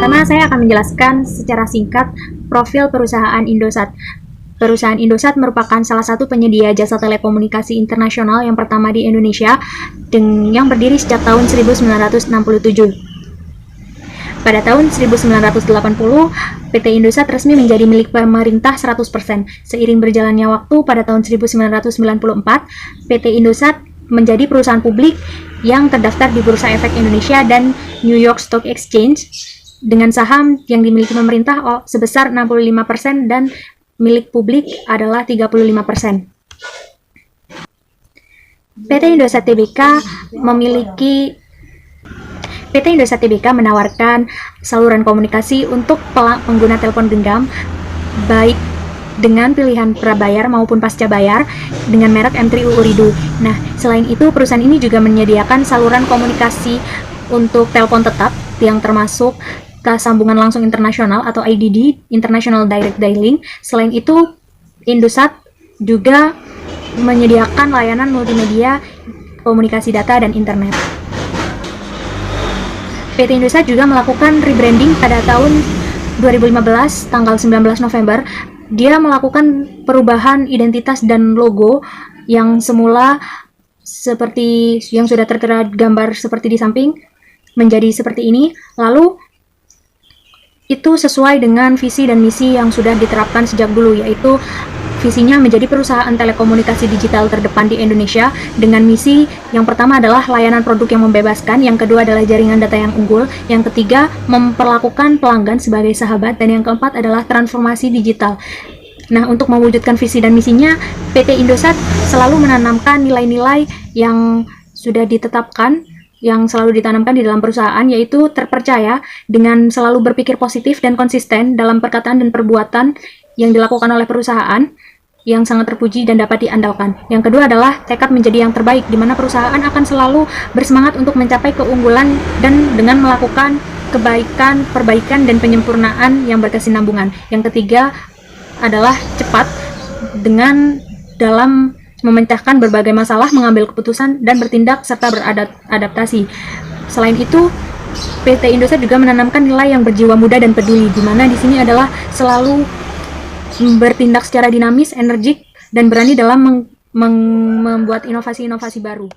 pertama saya akan menjelaskan secara singkat profil perusahaan Indosat. Perusahaan Indosat merupakan salah satu penyedia jasa telekomunikasi internasional yang pertama di Indonesia yang berdiri sejak tahun 1967. Pada tahun 1980, PT Indosat resmi menjadi milik pemerintah 100%. Seiring berjalannya waktu, pada tahun 1994, PT Indosat menjadi perusahaan publik yang terdaftar di Bursa Efek Indonesia dan New York Stock Exchange dengan saham yang dimiliki pemerintah sebesar 65% dan milik publik adalah 35%. PT Indosat Tbk menawarkan saluran komunikasi untuk pengguna telepon genggam, baik dengan pilihan prabayar maupun pasca bayar dengan merek M3 Ooredoo. Nah, selain itu perusahaan ini juga menyediakan saluran komunikasi untuk telepon tetap yang termasuk sambungan langsung internasional atau IDD, International Direct Dialing. Selain itu, Indosat juga menyediakan layanan multimedia, komunikasi data, dan internet. PT Indosat juga melakukan rebranding pada tahun 2015, tanggal 19 November. Dia melakukan perubahan identitas dan logo yang semula seperti yang sudah tertera gambar seperti di samping menjadi seperti ini. Lalu itu sesuai dengan visi dan misi yang sudah diterapkan sejak dulu, yaitu visinya menjadi perusahaan telekomunikasi digital terdepan di Indonesia dengan misi yang pertama adalah layanan produk yang membebaskan, yang kedua adalah jaringan data yang unggul, yang ketiga memperlakukan pelanggan sebagai sahabat, dan yang keempat adalah transformasi digital. Nah, untuk mewujudkan visi dan misinya, PT Indosat selalu menanamkan nilai-nilai yang sudah ditetapkan, yang selalu ditanamkan di dalam perusahaan, yaitu terpercaya dengan selalu berpikir positif dan konsisten dalam perkataan dan perbuatan yang dilakukan oleh perusahaan, yang sangat terpuji dan dapat diandalkan. Yang kedua adalah tekad menjadi yang terbaik, di mana perusahaan akan selalu bersemangat untuk mencapai keunggulan dan dengan melakukan kebaikan, perbaikan, dan penyempurnaan yang berkesinambungan. Yang ketiga adalah cepat dengan dalam memecahkan berbagai masalah, mengambil keputusan, dan bertindak serta beradaptasi. Selain itu, PT Indosat juga menanamkan nilai yang berjiwa muda dan peduli, di mana di sini adalah selalu bertindak secara dinamis, energik, dan berani dalam membuat inovasi-inovasi baru.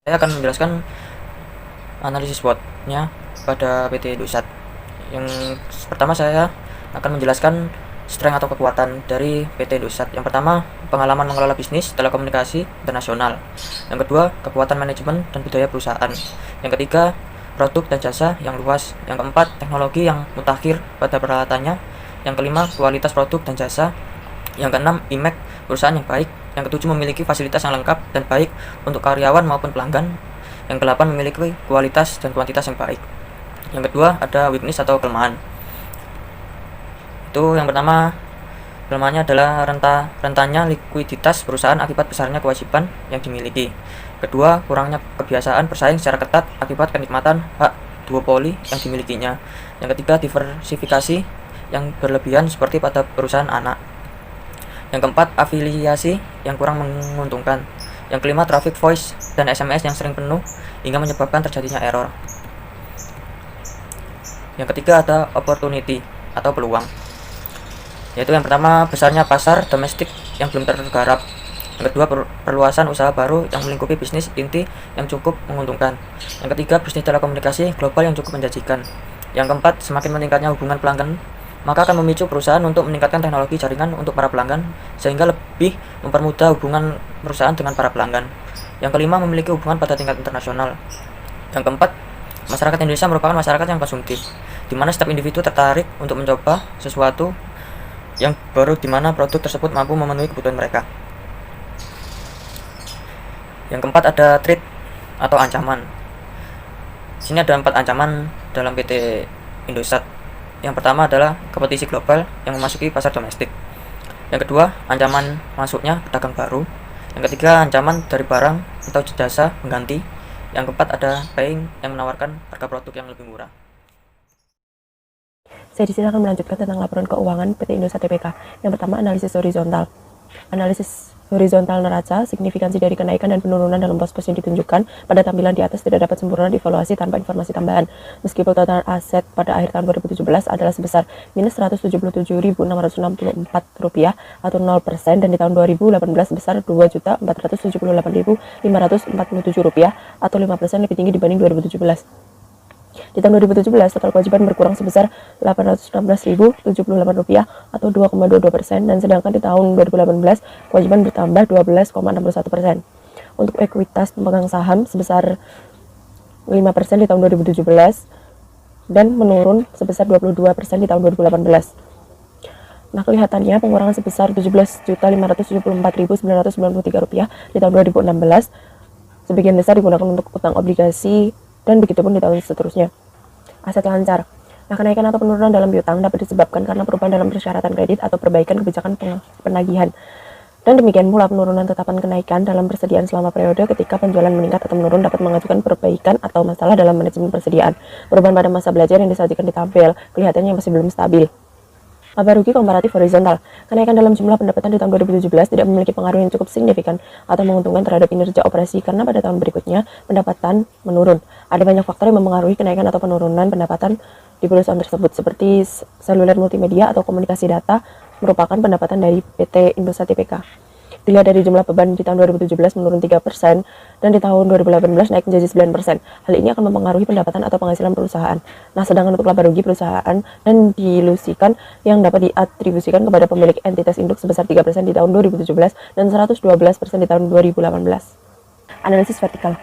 Saya akan menjelaskan analisis SWOT-nya pada PT Indosat. Yang pertama saya akan menjelaskan strength atau kekuatan dari PT Indosat. Yang pertama, pengalaman mengelola bisnis telekomunikasi internasional. Yang kedua, kekuatan manajemen dan budaya perusahaan. Yang ketiga, produk dan jasa yang luas. Yang keempat, teknologi yang mutakhir pada peralatannya. Yang kelima, kualitas produk dan jasa. Yang keenam, image perusahaan yang baik. Yang ketujuh, memiliki fasilitas yang lengkap dan baik untuk karyawan maupun pelanggan. Yang kedelapan, memiliki kualitas dan kuantitas yang baik. Yang kedua, ada weakness atau kelemahan. Itu yang pertama, kelemahannya adalah rentannya likuiditas perusahaan akibat besarnya kewajiban yang dimiliki. Kedua, kurangnya kebiasaan bersaing secara ketat akibat kenikmatan hak duopoli yang dimilikinya. Yang ketiga, diversifikasi yang berlebihan seperti pada perusahaan anak. Yang keempat, afiliasi yang kurang menguntungkan. Yang kelima, traffic voice dan SMS yang sering penuh hingga menyebabkan terjadinya error. Yang ketiga, ada opportunity atau peluang, yaitu yang pertama, besarnya pasar domestik yang belum tergarap. Yang kedua, perluasan usaha baru yang melingkupi bisnis inti yang cukup menguntungkan. Yang ketiga, bisnis telekomunikasi global yang cukup menjanjikan. Yang keempat, semakin meningkatnya hubungan pelanggan, maka akan memicu perusahaan untuk meningkatkan teknologi jaringan untuk para pelanggan sehingga lebih mempermudah hubungan perusahaan dengan para pelanggan. Yang kelima, memiliki hubungan pada tingkat internasional. Yang keempat, masyarakat Indonesia merupakan masyarakat yang konsumtif, di mana setiap individu tertarik untuk mencoba sesuatu yang baru, di mana produk tersebut mampu memenuhi kebutuhan mereka. Yang keempat, ada threat atau ancaman. Sini ada 4 ancaman dalam PT Indosat. Yang pertama adalah kompetisi global yang memasuki pasar domestik. Yang kedua, ancaman masuknya pedagang baru. Yang ketiga, ancaman dari barang atau jasa pengganti. Yang keempat, ada paying yang menawarkan harga produk yang lebih murah. Saya di sini akan melanjutkan tentang laporan keuangan PT Indosat Tbk. Yang pertama, analisis horizontal. Analisis horizontal neraca, signifikansi dari kenaikan dan penurunan dalam pos-pos yang ditunjukkan pada tampilan di atas tidak dapat sempurna dievaluasi tanpa informasi tambahan. Meskipun total aset pada akhir tahun 2017 adalah sebesar minus Rp177.664 atau 0%, dan di tahun 2018 sebesar Rp2.478.547 atau 5% lebih tinggi dibanding 2017. Di tahun 2017, total kewajiban berkurang sebesar Rp816.078 atau 2,22%, dan sedangkan di tahun 2018, kewajiban bertambah 12,61%. Untuk ekuitas pemegang saham sebesar 5% di tahun 2017 dan menurun sebesar 22% di tahun 2018. Nah, kelihatannya pengurangan sebesar Rp17.574.993 di tahun 2016 sebagian besar digunakan untuk utang obligasi, dan begitupun di tahun seterusnya. Aset lancar. Nah, kenaikan atau penurunan dalam piutang dapat disebabkan karena perubahan dalam persyaratan kredit atau perbaikan kebijakan penagihan. Dan demikian pula penurunan tetapan kenaikan dalam persediaan selama periode ketika penjualan meningkat atau menurun dapat mengajukan perbaikan atau masalah dalam manajemen persediaan. Perubahan pada masa belajar yang disajikan di tabel kelihatannya masih belum stabil. Laba rugi komparatif horizontal. Kenaikan dalam jumlah pendapatan di tahun 2017 tidak memiliki pengaruh yang cukup signifikan atau menguntungkan terhadap kinerja operasi karena pada tahun berikutnya pendapatan menurun. Ada banyak faktor yang mempengaruhi kenaikan atau penurunan pendapatan di perusahaan tersebut, seperti seluler multimedia atau komunikasi data merupakan pendapatan dari PT Indosat Tbk. Dilihat dari jumlah beban di tahun 2017 menurun 3% dan di tahun 2018 naik menjadi 9%. Hal ini akan mempengaruhi pendapatan atau penghasilan perusahaan. Nah, sedangkan untuk laba rugi perusahaan dan diilusikan yang dapat diatribusikan kepada pemilik entitas induk sebesar 3% di tahun 2017 dan 112% di tahun 2018. Analisis vertikal.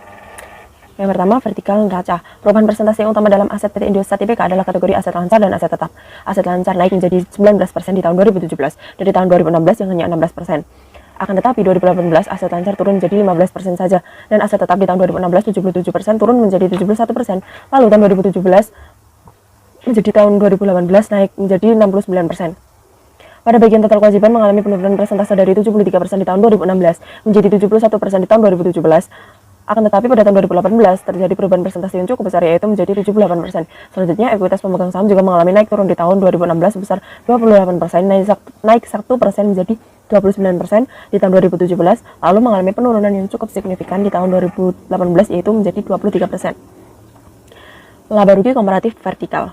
Yang pertama, vertikal neraca. Perubahan persentase yang utama dalam aset PT Indosat Tbk adalah kategori aset lancar dan aset tetap. Aset lancar naik menjadi 19% di tahun 2017 dan di tahun 2016 yang hanya 16%. Akan tetapi 2018 aset lancar turun menjadi 15% saja, dan aset tetap di tahun 2016 77% turun menjadi 71%. Lalu tahun 2017 menjadi tahun 2018 naik menjadi 69%. Pada bagian total kewajiban mengalami penurunan persentase dari 73% di tahun 2016 menjadi 71% di tahun 2017. Akan tetapi pada tahun 2018 terjadi perubahan persentase yang cukup besar, yaitu menjadi 78%. Selanjutnya, ekuitas pemegang saham juga mengalami naik turun di tahun 2016 sebesar 28%, naik 1% menjadi 29% di tahun 2017, lalu mengalami penurunan yang cukup signifikan di tahun 2018, yaitu menjadi 23%. Laba rugi komparatif vertikal.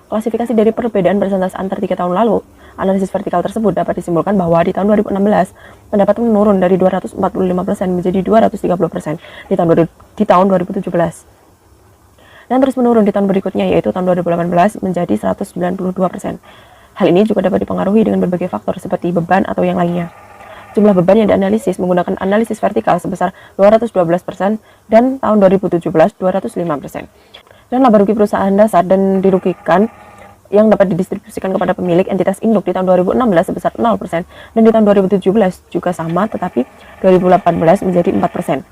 Klasifikasi dari perbedaan persentase antar 3 tahun lalu. Analisis vertikal tersebut dapat disimpulkan bahwa di tahun 2016 pendapatan menurun dari 245% menjadi 230% di tahun 2017 dan terus menurun di tahun berikutnya, yaitu tahun 2018 menjadi 192%. Hal ini juga dapat dipengaruhi dengan berbagai faktor seperti beban atau yang lainnya. Jumlah beban yang dianalisis menggunakan analisis vertikal sebesar 212% dan tahun 2017 205%. Dan laba rugi perusahaan dasar dan dirugikan yang dapat didistribusikan kepada pemilik entitas induk di tahun 2016 sebesar 0% dan di tahun 2017 juga sama, tetapi 2018 menjadi 4%.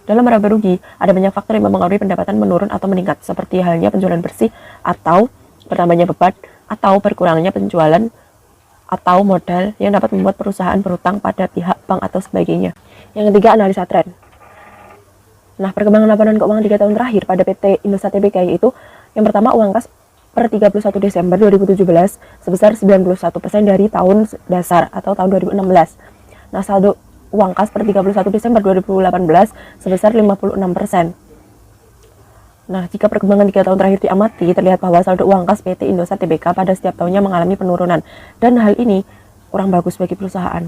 Dalam laba rugi, ada banyak faktor yang mempengaruhi pendapatan menurun atau meningkat, seperti halnya penjualan bersih atau bertambahnya beban atau berkurangnya penjualan atau modal yang dapat membuat perusahaan berutang pada pihak bank atau sebagainya. Yang ketiga, analisa tren. Nah, perkembangan laporan keuangan 3 tahun terakhir pada PT Indosat Tbk yaitu yang pertama, uang kas per 31 Desember 2017 sebesar 91% dari tahun dasar atau tahun 2016. Nah, saldo uang kas per 31 Desember 2018 sebesar 56%. Nah, jika perkembangan 3 tahun terakhir diamati, terlihat bahwa saldo uang kas PT Indosat Tbk pada setiap tahunnya mengalami penurunan, dan hal ini kurang bagus bagi perusahaan.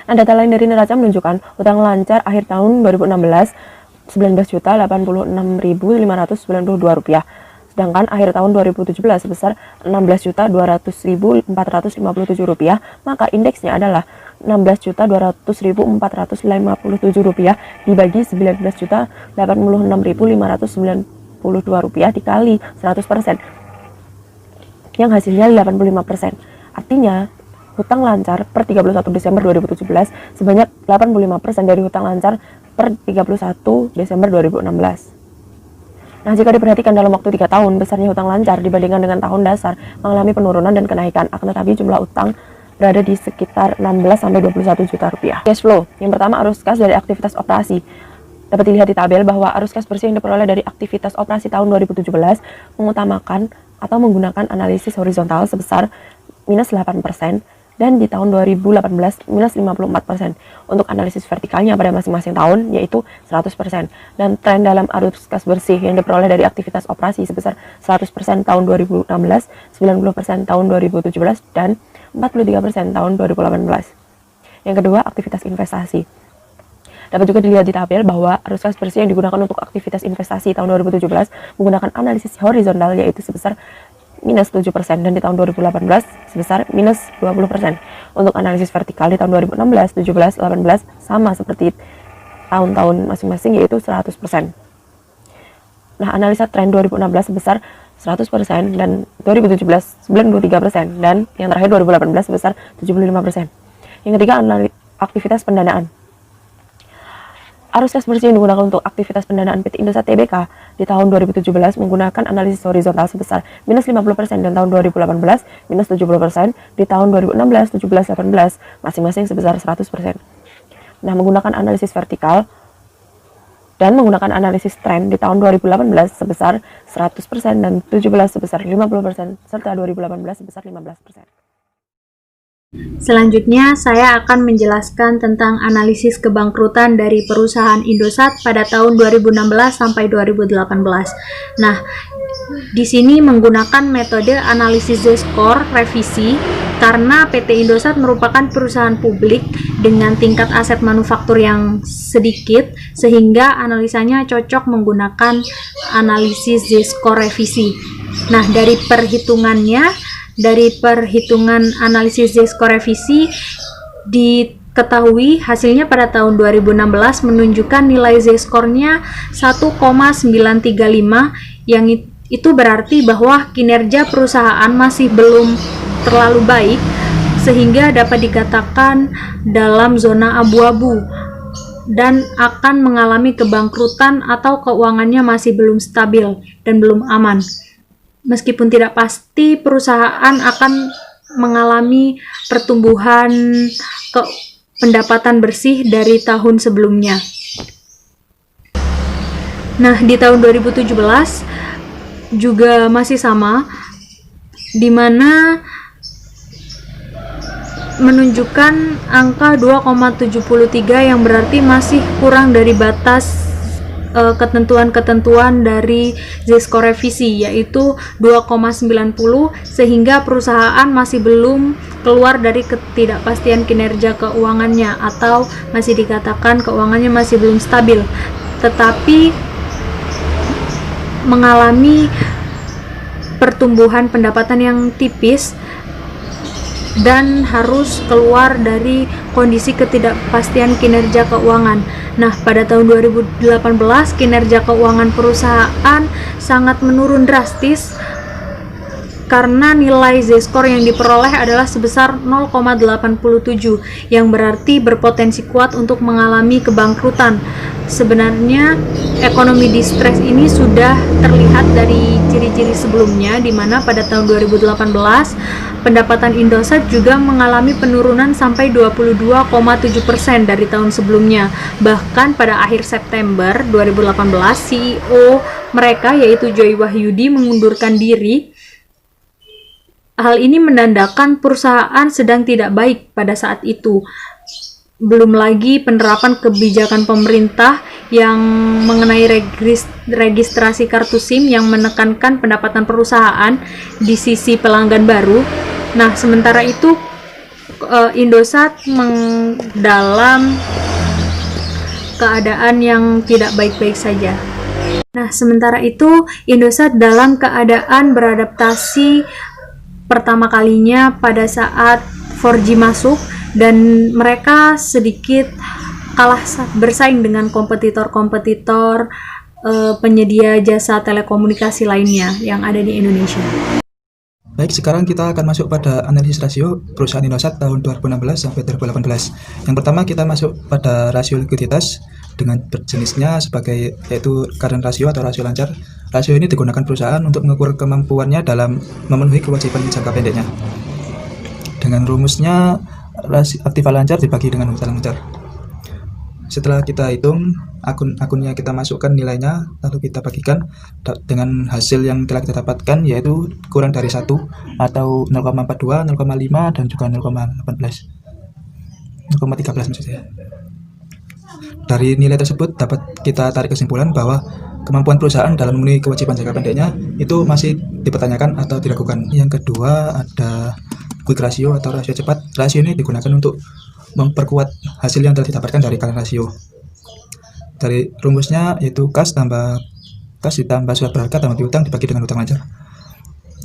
Nah, data lain dari neraca menunjukkan utang lancar akhir tahun 2016 Rp19.086.592, sedangkan akhir tahun 2017 sebesar Rp16.200.457, maka indeksnya adalah Rp16.200.457 dibagi Rp19.086.592 dikali 100%, yang hasilnya 85%. Artinya, hutang lancar per 31 Desember 2017 sebanyak 85% dari hutang lancar per 31 Desember 2016. Nah, jika diperhatikan dalam waktu 3 tahun, besarnya hutang lancar dibandingkan dengan tahun dasar mengalami penurunan dan kenaikan, akan tetapi jumlah utang berada di sekitar 16-21 juta rupiah. Cash flow. Yang pertama, arus kas dari aktivitas operasi. Dapat dilihat di tabel bahwa arus kas bersih yang diperoleh dari aktivitas operasi tahun 2017 mengutamakan atau menggunakan analisis horizontal sebesar minus 8%, dan di tahun 2018 minus 54%. Untuk analisis vertikalnya pada masing-masing tahun yaitu 100%. Dan tren dalam arus kas bersih yang diperoleh dari aktivitas operasi sebesar 100% tahun 2016, 90% tahun 2017, dan 43% tahun 2018. Yang kedua, aktivitas investasi. Dapat juga dilihat di tabel bahwa arus kas bersih yang digunakan untuk aktivitas investasi tahun 2017 menggunakan analisis horizontal yaitu sebesar minus 7%, dan di tahun 2018 sebesar minus 20%. Untuk analisis vertikal di tahun 2016, 17, 18 sama seperti tahun-tahun masing-masing yaitu 100%. Nah, analisa tren 2016 sebesar 100% dan 2017 93%, dan yang terakhir 2018 sebesar 75%. Yang ketiga, aktivitas pendanaan. Arus kas bersih yang digunakan untuk aktivitas pendanaan PT Indosat Tbk di tahun 2017 menggunakan analisis horizontal sebesar minus 50%, dan tahun 2018 minus 70%, di tahun 2016, 17, 18 masing-masing sebesar 100%. Nah, menggunakan analisis vertikal dan menggunakan analisis tren di tahun 2018 sebesar 100% dan 17 sebesar 50%, serta 2018 sebesar 15%. Selanjutnya, saya akan menjelaskan tentang analisis kebangkrutan dari perusahaan Indosat pada tahun 2016 sampai 2018. Nah, di sini menggunakan metode analisis Z-score revisi karena PT Indosat merupakan perusahaan publik dengan tingkat aset manufaktur yang sedikit, sehingga analisanya cocok menggunakan analisis Z-score revisi. Nah, dari perhitungan analisis Z-score revisi diketahui hasilnya pada tahun 2016 menunjukkan nilai Z-score-nya 1,935, yang itu berarti bahwa kinerja perusahaan masih belum terlalu baik sehingga dapat dikatakan dalam zona abu-abu dan akan mengalami kebangkrutan atau keuangannya masih belum stabil dan belum aman. Meskipun tidak pasti perusahaan akan mengalami pertumbuhan pendapatan bersih dari tahun sebelumnya. Nah, di tahun 2017 juga masih sama, di mana menunjukkan angka 2,73 yang berarti masih kurang dari batas ketentuan-ketentuan dari Z-score revisi, yaitu 2,90, sehingga perusahaan masih belum keluar dari ketidakpastian kinerja keuangannya atau masih dikatakan keuangannya masih belum stabil, tetapi mengalami pertumbuhan pendapatan yang tipis dan harus keluar dari kondisi ketidakpastian kinerja keuangan. Nah, pada tahun 2018 kinerja keuangan perusahaan sangat menurun drastis karena nilai Z-score yang diperoleh adalah sebesar 0,87, yang berarti berpotensi kuat untuk mengalami kebangkrutan. Sebenarnya ekonomi distress ini sudah terlihat dari ciri-ciri sebelumnya, di mana pada tahun 2018 pendapatan Indosat juga mengalami penurunan sampai 22,7% dari tahun sebelumnya. Bahkan pada akhir September 2018 CEO mereka yaitu Joy Wahyudi mengundurkan diri. Hal ini menandakan perusahaan sedang tidak baik pada saat itu. Belum lagi penerapan kebijakan pemerintah yang mengenai registrasi kartu SIM yang menekankan pendapatan perusahaan di sisi pelanggan baru. Nah, sementara itu Indosat dalam keadaan yang tidak baik-baik saja. Nah, sementara itu Indosat dalam keadaan beradaptasi pertama kalinya pada saat 4G masuk, dan mereka sedikit kalah bersaing dengan kompetitor-kompetitor penyedia jasa telekomunikasi lainnya yang ada di Indonesia. Baik, sekarang kita akan masuk pada analisis rasio perusahaan Indosat tahun 2016 sampai 2018. Yang pertama kita masuk pada rasio likuiditas dengan berjenisnya sebagai yaitu current ratio atau rasio lancar. Rasio ini digunakan perusahaan untuk mengukur kemampuannya dalam memenuhi kewajiban jangka pendeknya. Dengan rumusnya aktiva lancar dibagi dengan utang lancar. Setelah kita hitung akun-akunnya kita masukkan nilainya, lalu kita bagikan dengan hasil yang telah kita dapatkan, yaitu kurang dari 1 atau 0,42, 0,5 dan juga 0,18, 0,13 maksud saya. Dari nilai tersebut dapat kita tarik kesimpulan bahwa kemampuan perusahaan dalam memenuhi kewajiban jangka pendeknya itu masih dipertanyakan atau diragukan. Yang kedua ada quick ratio atau rasio cepat. Rasio ini digunakan untuk memperkuat hasil yang telah didapatkan dari kalian rasio. Dari rumusnya yaitu kas ditambah surat berharga tambah piutang dibagi dengan utang wajar.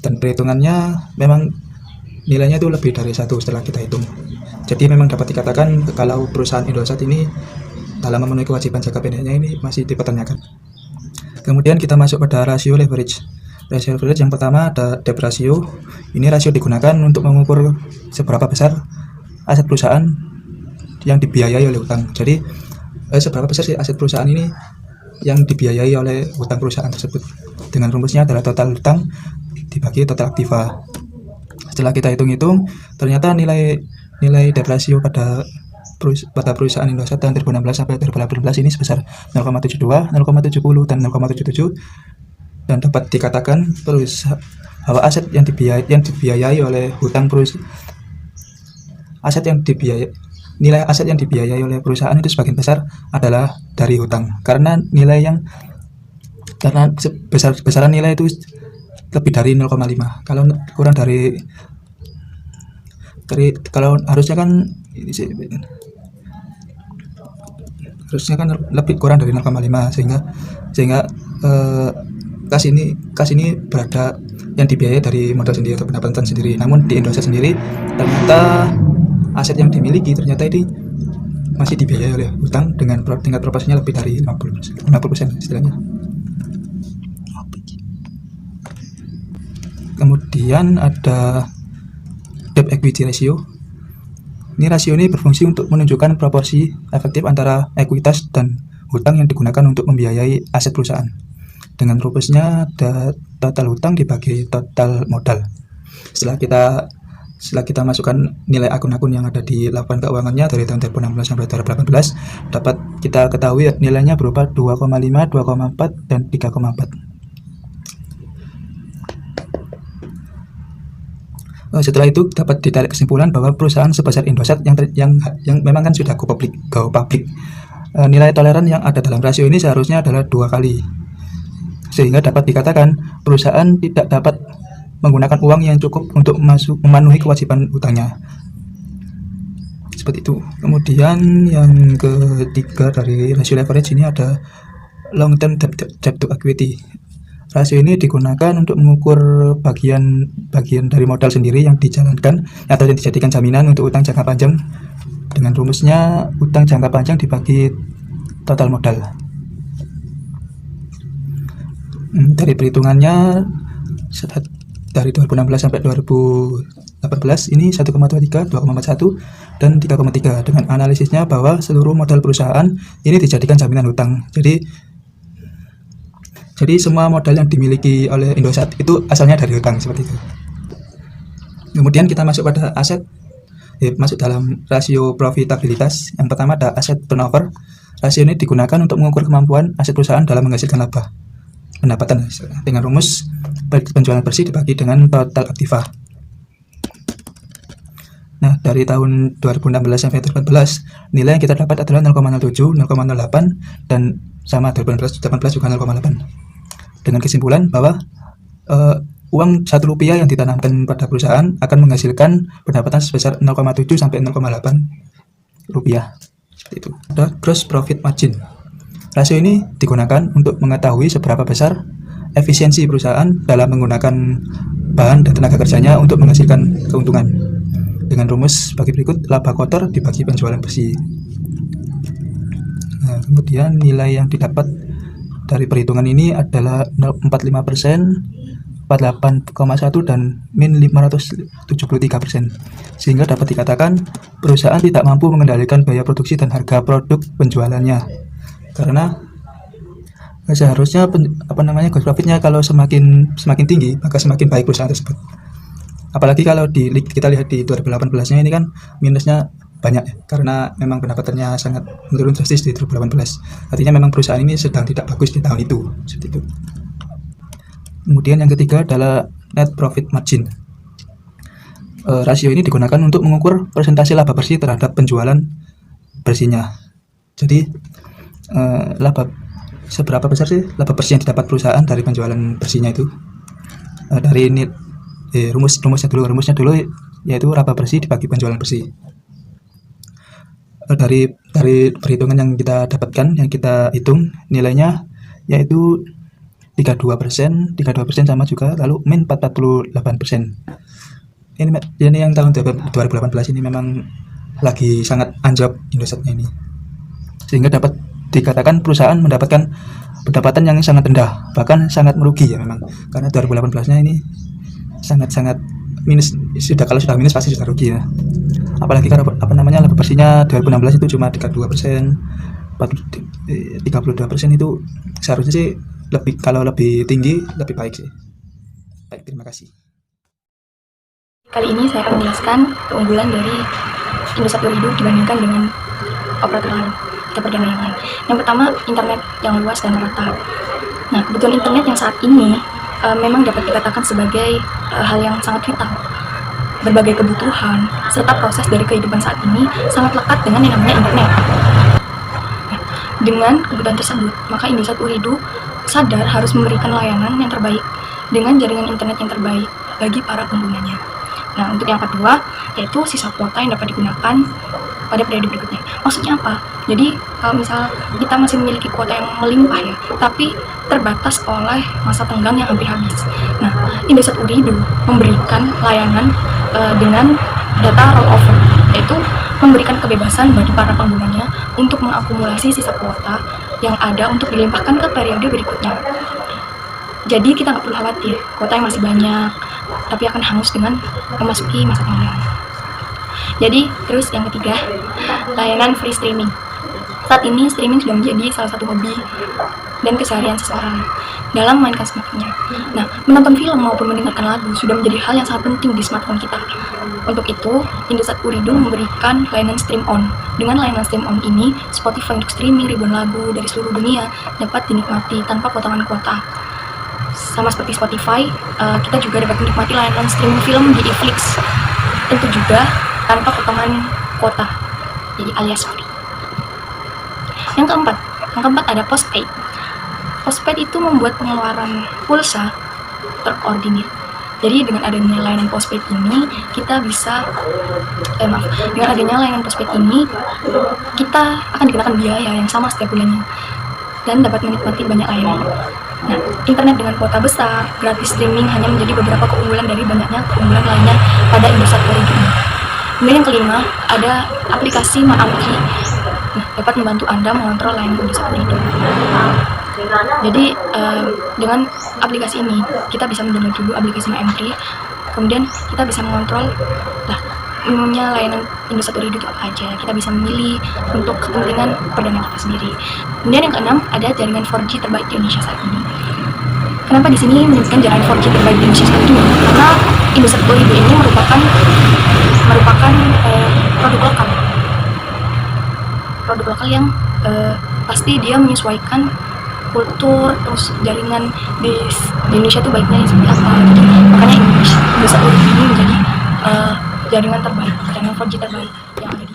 Dan perhitungannya memang nilainya itu lebih dari 1 setelah kita hitung. Jadi memang dapat dikatakan kalau perusahaan Indosat ini dalam memenuhi kewajiban jangka pendeknya ini masih dipertanyakan. Kemudian kita masuk pada rasio leverage. Rasio leverage yang pertama ada debt ratio. Ini rasio digunakan untuk mengukur seberapa besar aset perusahaan yang dibiayai oleh utang. Jadi seberapa besar sih aset perusahaan ini yang dibiayai oleh utang perusahaan tersebut. Dengan rumusnya adalah total utang dibagi total aktiva. Setelah kita hitung-hitung, ternyata nilai debt ratio pada perusahaan Indosat tahun 2016 sampai 2018 ini sebesar 0,72, 0,70 dan 0,77, dan dapat dikatakan bahwa aset yang dibiayai oleh hutang perusahaan, nilai aset yang dibiayai oleh perusahaan itu sebagian besar adalah dari hutang, karena besaran nilai itu lebih dari 0,5. Kalau kurang dari kalau harusnya kan lebih kurang dari 0,5, sehingga kas ini berada yang dibiayai dari modal sendiri atau pendapatan sendiri. Namun di Indosat sendiri ternyata aset yang dimiliki ternyata ini masih dibiayai oleh hutang dengan tingkat proporsinya lebih dari 50% istilahnya. Kemudian ada debt equity ratio. Ini rasio ini berfungsi untuk menunjukkan proporsi efektif antara ekuitas dan hutang yang digunakan untuk membiayai aset perusahaan. Dengan rumusnya ada total hutang dibagi total modal. Setelah kita masukkan nilai akun-akun yang ada di laporan keuangannya dari tahun 2016 sampai 2018, dapat kita ketahui nilainya berupa 2,5, 2,4 dan 3,4. Setelah itu dapat ditarik kesimpulan bahwa perusahaan sebesar Indosat yang memang kan sudah go public, nilai toleran yang ada dalam rasio ini seharusnya adalah 2 kali, sehingga dapat dikatakan perusahaan tidak dapat menggunakan uang yang cukup untuk memenuhi kewajiban utangnya. Seperti itu. Kemudian yang ketiga dari rasio leverage ini ada long term debt to equity. Rasio ini digunakan untuk mengukur bagian dari modal sendiri yang dijalankan atau yang dijadikan jaminan untuk utang jangka panjang. Dengan rumusnya utang jangka panjang dibagi total modal. Dari perhitungannya dari 2016 sampai 2018 ini 1,23, 2,41 dan 3,3. Dengan analisisnya bahwa seluruh modal perusahaan ini dijadikan jaminan utang. Jadi semua modal yang dimiliki oleh Indosat itu asalnya dari hutang, seperti itu. Kemudian kita masuk pada aset, masuk dalam rasio profitabilitas. Yang pertama ada aset turnover. Rasio ini digunakan untuk mengukur kemampuan aset perusahaan dalam menghasilkan pendapatan dengan rumus penjualan bersih dibagi dengan total aktiva. Nah, dari tahun 2016 sampai 2018, nilai yang kita dapat adalah 0,07, 0,08 dan sama 2018 juga 0,8. Dengan kesimpulan bahwa uang Rp1 yang ditanamkan pada perusahaan akan menghasilkan pendapatan sebesar 0,7 sampai 0,8 rupiah. Seperti itu. Ada gross profit margin. Rasio ini digunakan untuk mengetahui seberapa besar efisiensi perusahaan dalam menggunakan bahan dan tenaga kerjanya untuk menghasilkan keuntungan. Dengan rumus sebagai berikut, laba kotor dibagi penjualan bersih. Nah, kemudian nilai yang didapat dari perhitungan ini adalah 45%, 48,1 dan min 573%, sehingga dapat dikatakan perusahaan tidak mampu mengendalikan biaya produksi dan harga produk penjualannya, karena seharusnya gross profitnya kalau semakin tinggi maka semakin baik perusahaan tersebut. Apalagi kalau kita lihat di 2018-nya ini kan minusnya banyak ya, karena memang pendapatannya sangat menurun drastis di 2018. Artinya memang perusahaan ini sedang tidak bagus di tahun itu, seperti itu. Kemudian yang ketiga adalah net profit margin. Rasio ini digunakan untuk mengukur persentase laba bersih terhadap penjualan bersihnya. Jadi seberapa besar sih laba bersih yang didapat perusahaan dari penjualan bersihnya itu? Dari ini rumusnya dulu yaitu laba bersih dibagi penjualan bersih. Dari perhitungan yang kita dapatkan, yang kita hitung nilainya yaitu 32% sama juga, lalu min 48%. Ini yang tahun 2018 ini memang lagi sangat anjlok Indosatnya ini, sehingga dapat dikatakan perusahaan mendapatkan pendapatan yang sangat rendah, bahkan sangat merugi ya memang, karena 2018-nya ini sangat minus. Kalau sudah minus pasti sudah rugi ya, apalagi kalau laba bersihnya 2016 itu cuma 32%, 32% itu seharusnya sih kalau lebih tinggi lebih baik sih. Baik, terima kasih. Kali ini saya akan menjelaskan keunggulan dari Indosat Ooredoo dibandingkan dengan operator lain atau perdana yang lain. Yang pertama, internet yang luas dan merata. Nah, kebutuhan internet yang saat ini memang dapat dikatakan sebagai hal yang sangat vital. Berbagai kebutuhan serta proses dari kehidupan saat ini sangat lekat dengan yang namanya internet. Nah, dengan kebutuhan tersebut, maka Indosat Ooredoo sadar harus memberikan layanan yang terbaik dengan jaringan internet yang terbaik bagi para penggunanya. Nah, untuk yang kedua, yaitu sisa kuota yang dapat digunakan pada periode berikutnya. Maksudnya apa? Jadi, kalau misal kita masih memiliki kuota yang melimpah ya, tapi terbatas oleh masa tenggang yang hampir habis. Nah, Indosat Ooredoo memberikan layanan dengan data rollover, yaitu memberikan kebebasan bagi para penggunanya untuk mengakumulasi sisa kuota yang ada untuk dilimpahkan ke periode berikutnya. Jadi kita nggak perlu khawatir, kuota yang masih banyak, tapi akan hangus dengan memasuki masa tenggang. Jadi, terus yang ketiga, layanan free streaming. Saat ini streaming sudah menjadi salah satu hobi dan keseharian seseorang dalam memainkan smartphone-nya. Nah, menonton film maupun mendengarkan lagu sudah menjadi hal yang sangat penting di smartphone kita. Untuk itu, Indosat Ooredoo memberikan layanan stream on. Dengan layanan stream on ini, Spotify untuk streaming ribuan lagu dari seluruh dunia dapat dinikmati tanpa potongan kuota. Sama seperti Spotify, kita juga dapat menikmati layanan streaming film di Netflix. Tentu juga tanpa potongan kuota, jadi alias free. Yang keempat ada postpaid. Postpaid itu membuat pengeluaran pulsa terkoordinir. Jadi dengan adanya layanan postpaid ini, kita bisa dengan adanya layanan postpaid ini, kita akan dikenakan biaya yang sama setiap bulannya dan dapat menikmati banyak layanan. Nah, internet dengan kuota besar, gratis streaming hanya menjadi beberapa keunggulan dari banyaknya keunggulan lainnya pada Indosat Ooredoo. Kemudian yang kelima, ada aplikasi Maamki. Nah, dapat membantu Anda mengontrol layanan Indosat Ooredoo. Jadi, dengan aplikasi ini, kita bisa mendownload dulu aplikasi Maamki, kemudian kita bisa mengontrol menunya layanan Indosat Ooredoo itu apa aja. Kita bisa memilih untuk kepentingan perdana kita sendiri. Kemudian yang keenam, ada jaringan 4G terbaik di Indonesia saat ini. Kenapa di sini menyebutkan jaringan 4G terbaik di Indonesia saat ini? Karena Indosat Ooredoo ini merupakan produk lokal yang pasti dia menyesuaikan kultur, terus jaringan di Indonesia itu baiknya seperti apa. Jadi makanya Indosat Ooredoo ini menjadi jaringan terbaik, jaringan 4G terbaik yang ada di